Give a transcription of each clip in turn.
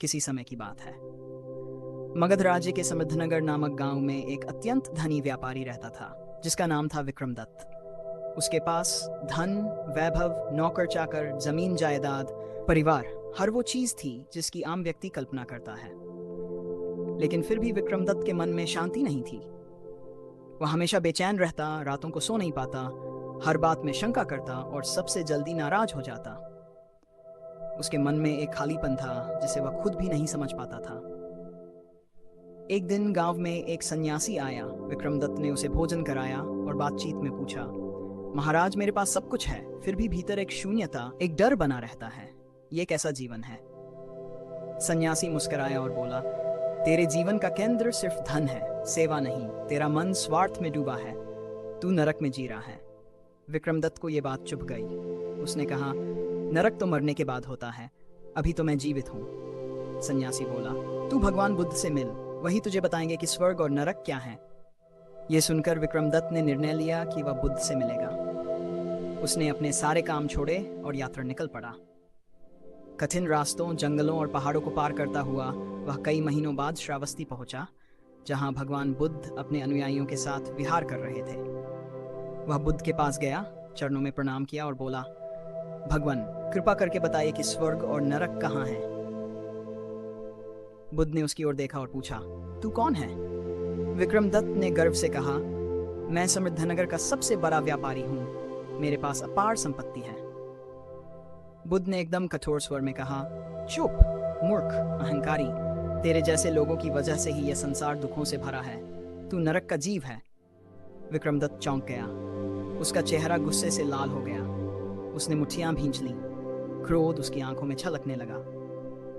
किसी समय की बात है। मगध राज्य के समृद्धनगर नामक गांव में एक अत्यंत धनी व्यापारी रहता था जिसका नाम था विक्रमदत्त। उसके पास धन, वैभव, नौकर चाकर, जमीन जायदाद, परिवार, हर वो चीज थी जिसकी आम व्यक्ति कल्पना करता है। लेकिन फिर भी विक्रमदत्त के मन में शांति नहीं थी। वह हमेशा बेचैन रहता, रातों को सो नहीं पाता, हर बात में शंका करता और सबसे जल्दी नाराज हो जाता। उसके मन में एक खालीपन था जिसे वह खुद भी नहीं समझ पाता था। एक दिन गांव में एक सन्यासी आया। विक्रमदत्त ने उसे भोजन कराया और बातचीत में पूछा, महाराज, मेरे पास सब कुछ है, फिर भी भीतर एक शून्यता, एक डर बना रहता है। ये कैसा जीवन है? सन्यासी मुस्कुराया और बोला, तेरे जीवन का केंद्र सिर्फ धन है, सेवा नहीं। तेरा मन स्वार्थ में डूबा है, तू नरक में जी रहा है। विक्रमदत्त को यह बात चुभ गई। उसने कहा, नरक तो मरने के बाद होता है, अभी तो मैं जीवित हूं। सन्यासी बोला, तू भगवान बुद्ध से मिल, वही तुझे बताएंगे कि स्वर्ग और नरक क्या है। यह सुनकर विक्रमदत्त ने निर्णय लिया कि वह बुद्ध से मिलेगा। उसने अपने सारे काम छोड़े और यात्रा निकल पड़ा। कठिन रास्तों, जंगलों और पहाड़ों को पार करता हुआ वह कई महीनों बाद श्रावस्ती पहुंचा, जहां भगवान बुद्ध अपने अनुयायियों के साथ विहार कर रहे थे। वह बुद्ध के पास गया, चरणों में प्रणाम किया और बोला, भगवान, कृपा करके बताइए कि स्वर्ग और नरक कहाँ है। बुद्ध ने उसकी ओर देखा और पूछा, तू कौन है? विक्रमदत्त ने गर्व से कहा, मैं समृद्धनगर का सबसे बड़ा व्यापारी हूं, मेरे पास अपार संपत्ति है। बुद्ध ने एकदम कठोर स्वर में कहा, चुप मूर्ख, अहंकारी, तेरे जैसे लोगों की वजह से ही यह संसार दुखों से भरा है, तू नरक का जीव है। विक्रमदत्त चौंक गया। उसका चेहरा गुस्से से लाल हो गया। उसने मुट्ठियां भींच लीं। क्रोध उसकी आंखों में छलकने लगा।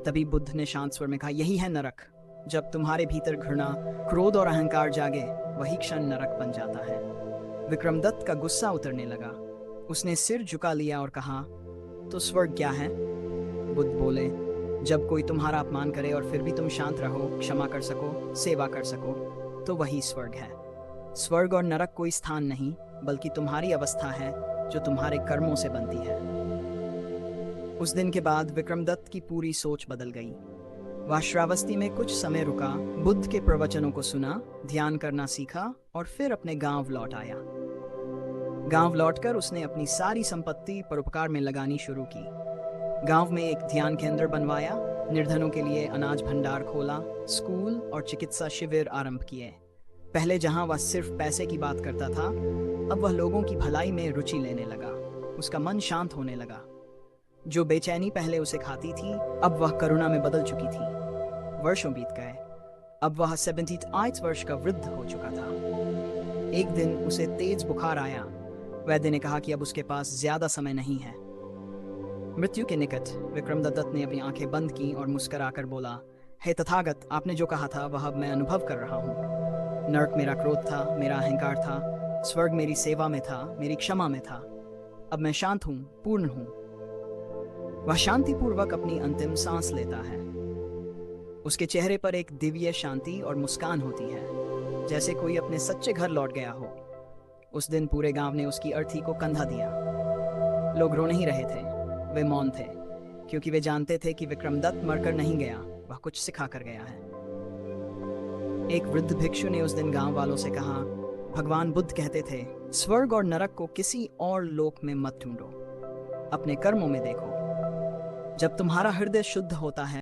तभी बुद्ध ने शांत स्वर में कहा, यही है नरक। जब तुम्हारे भीतर घृणा, क्रोध और अहंकार जागे, वही क्षण नरक बन जाता है। विक्रमदत्त का गुस्सा उतरने लगा। उसने सिर झुका लिया और कहा, तो स्वर्ग क्या है? बुद्ध बोले, जब कोई तुम्हारा अपमान करे और फिर भी तुम शांत रहो, क्षमा कर सको, सेवा कर सको, तो वही स्वर्ग है। स्वर्ग और नरक कोई स्थान नहीं, बल्कि तुम्हारी अवस्था है जो तुम्हारे कर्मों से बनती है। उस दिन के बाद विक्रमदत्त की पूरी सोच बदल गई। वह श्रावस्ती में कुछ समय रुका, बुद्ध के प्रवचनों को सुना, ध्यान करना सीखा और फिर अपने गांव लौट आया। गांव लौटकर उसने अपनी सारी संपत्ति परोपकार में लगानी शुरू की। गांव में एक ध्यान केंद्र बनवाया, निर्धनों के लिए अनाज भंडार खोला, स्कूल और चिकित्सा शिविर आरंभ किए। पहले जहां वह सिर्फ पैसे की बात करता था, अब वह लोगों की भलाई में रुचि लेने लगा। उसका मन शांत होने लगा। जो बेचैनी पहले उसे खाती थी, अब वह करुणा में बदल चुकी थी। वर्षों बीत गए। अब वह 78 वर्ष का वृद्ध हो चुका था। एक दिन उसे तेज बुखार आया। वैद्य ने कहा कि अब उसके पास ज्यादा समय नहीं है। मृत्यु के निकट विक्रमदत्त ने अपनी आंखें बंद की और मुस्कुराकर बोला, हे तथागत, आपने जो कहा था वह अब मैं अनुभव कर रहा हूँ। नरक मेरा क्रोध था, मेरा अहंकार था, स्वर्ग मेरी सेवा में था, मेरी क्षमा में था। अब मैं शांत हूँ, पूर्ण हूँ। वह शांतिपूर्वक अपनी अंतिम सांस लेता है। उसके चेहरे पर एक दिव्य शांति और मुस्कान होती है, जैसे कोई अपने सच्चे घर लौट गया हो। उस दिन पूरे गांव ने उसकी अर्थी को कंधा दिया। लोग रो नहीं रहे थे, वे मौन थे, क्योंकि वे जानते थे कि विक्रमदत्त मरकर नहीं गया, वह कुछ सिखा कर गया है। एक वृद्ध भिक्षु ने उस दिन गांव वालों से कहा, भगवान बुद्ध कहते थे, स्वर्ग और नरक को किसी और लोक में मत ढूंढो, अपने कर्मों में देखो। जब तुम्हारा हृदय शुद्ध होता है